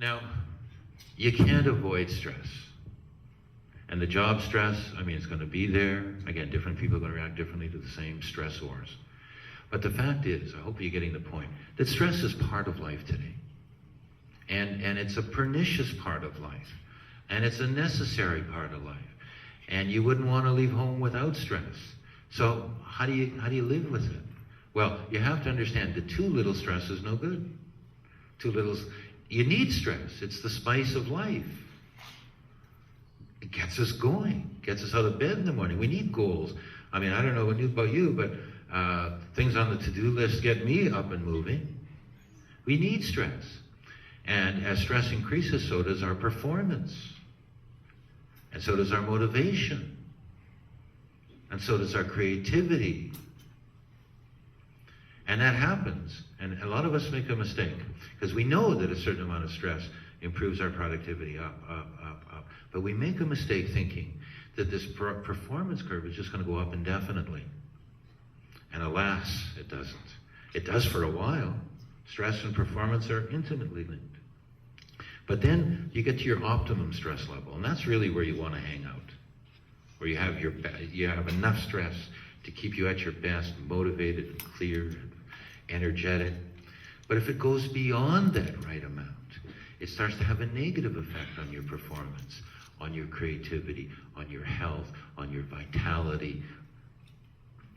Now, you can't avoid stress. And the job stress, I mean, it's going to be there. Again, different people are going to react differently to the same stressors. But the fact is, I hope you're getting the point, that stress is part of life today. And it's a pernicious part of life. And it's a necessary part of life. And you wouldn't want to leave home without stress. So how do you live with it? Well, you have to understand that too little stress is no good. You need stress. It's the spice of life. It gets us going, gets us out of bed in the morning. We need goals. I mean, I don't know about you, but things on the to-do list get me up and moving. We need stress. And as stress increases, so does our performance. And so does our motivation. And so does our creativity. And that happens. And a lot of us make a mistake because we know that a certain amount of stress improves our productivity up. But we make a mistake thinking that this performance curve is just going to go up indefinitely. And alas, it doesn't. It does for a while. Stress and performance are intimately linked. But then you get to your optimum stress level, and that's really where you want to hang out, where you have enough stress to keep you at your best, motivated, and clear, and energetic. But if it goes beyond that right amount, it starts to have a negative effect on your performance, on your creativity, on your health, on your vitality.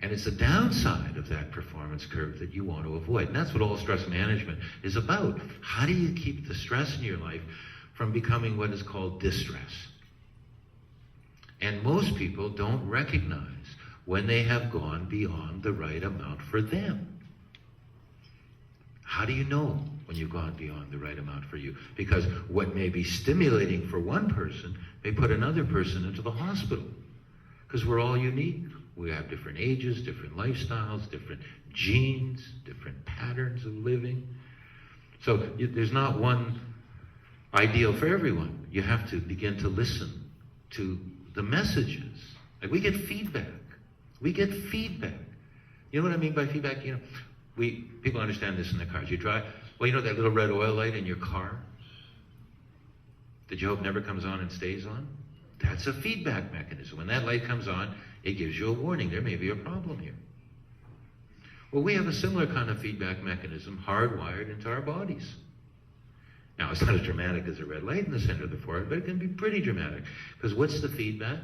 And it's the downside of that performance curve that you want to avoid. And that's what all stress management is about. How do you keep the stress in your life from becoming what is called distress? And most people don't recognize when they have gone beyond the right amount for them. How do you know when you've gone beyond the right amount for you? Because what may be stimulating for one person may put another person into the hospital. Because we're all unique. We have different ages, different lifestyles, different genes, different patterns of living. So there's not one ideal for everyone. You have to begin to listen to the messages. Like we get feedback. We get feedback. You know what I mean by feedback? People understand this in their cars. You drive, well, you know that little red oil light in your car that you hope never comes on and stays on? That's a feedback mechanism. When that light comes on, it gives you a warning. There may be a problem here. Well, we have a similar kind of feedback mechanism hardwired into our bodies. Now, it's not as dramatic as a red light in the center of the forehead, but it can be pretty dramatic. Because what's the feedback?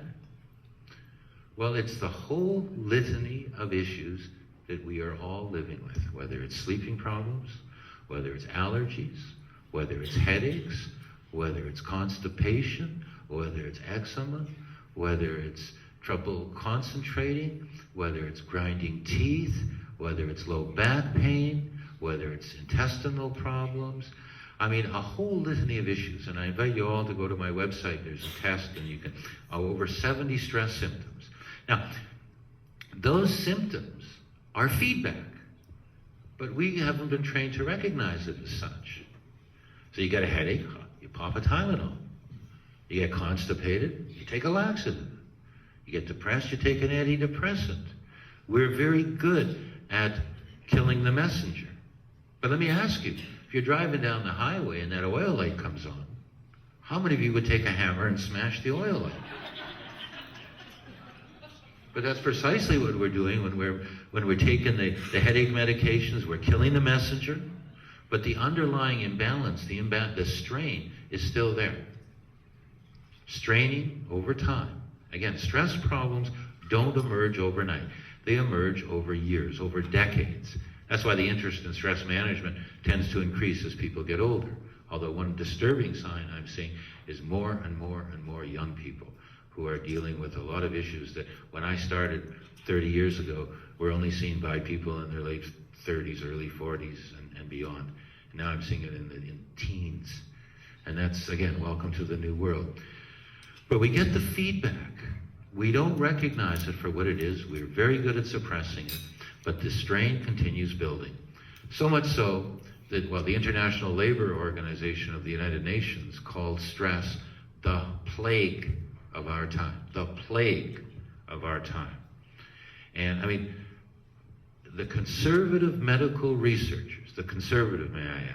Well, it's the whole litany of issues that we are all living with, whether it's sleeping problems, whether it's allergies, whether it's headaches, whether it's constipation, whether it's eczema, whether it's trouble concentrating, whether it's grinding teeth, whether it's low back pain, whether it's intestinal problems. I mean, a whole litany of issues. And I invite you all to go to my website. There's a test, and you can, over 70 stress symptoms. Now, those symptoms are feedback, but we haven't been trained to recognize it as such. So you get a headache, you pop a Tylenol. You get constipated, you take a laxative. You get depressed, you take an antidepressant. We're very good at killing the messenger. But let me ask you, if you're driving down the highway and that oil light comes on, how many of you would take a hammer and smash the oil light? But that's precisely what we're doing when we're taking the headache medications. We're killing the messenger, but the underlying imbalance, the strain is still there. Straining over time. Again, stress problems don't emerge overnight. They emerge over years, over decades. That's why the interest in stress management tends to increase as people get older. Although one disturbing sign I'm seeing is more and more and more young people who are dealing with a lot of issues that when I started 30 years ago, were only seen by people in their late 30s, early 40s, and beyond. And now I'm seeing it in teens. And that's, again, welcome to the new world. But we get the feedback. We don't recognize it for what it is. We're very good at suppressing it, but the strain continues building. So much so that, the International Labor Organization of the United Nations called stress the plague of our time. The plague of our time. And I mean, the conservative medical researchers, the conservative, may I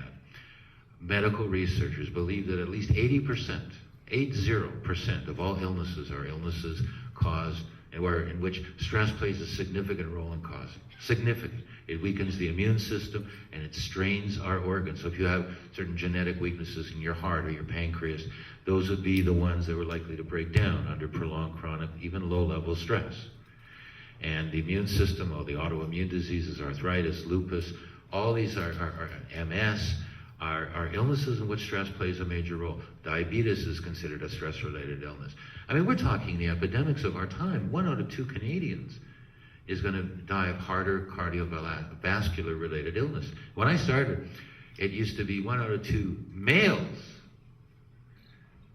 medical researchers believe that at least 80% of all illnesses are illnesses caused in which stress plays a significant role in causing. Significant. It weakens the immune system and it strains our organs. So if you have certain genetic weaknesses in your heart or your pancreas, those would be the ones that were likely to break down under prolonged, chronic, even low-level stress. And the immune system, all the autoimmune diseases, arthritis, lupus, all these are MS, are illnesses in which stress plays a major role. Diabetes is considered a stress-related illness. I mean, we're talking the epidemics of our time. 1 out of 2 Canadians is going to die of heart or cardiovascular-related illness. When I started, it used to be 1 out of 2 males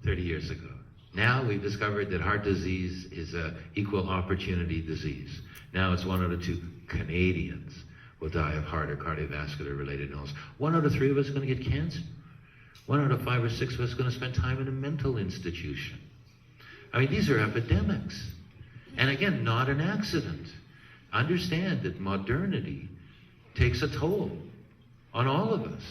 30 years ago. Now we've discovered that heart disease is an equal opportunity disease. Now it's 1 out of 2 Canadians will die of heart or cardiovascular related illness. 1 out of 3 of us is going to get cancer. 1 out of 5 or 6 of us is going to spend time in a mental institution. I mean, these are epidemics. And again, not an accident. Understand that modernity takes a toll on all of us.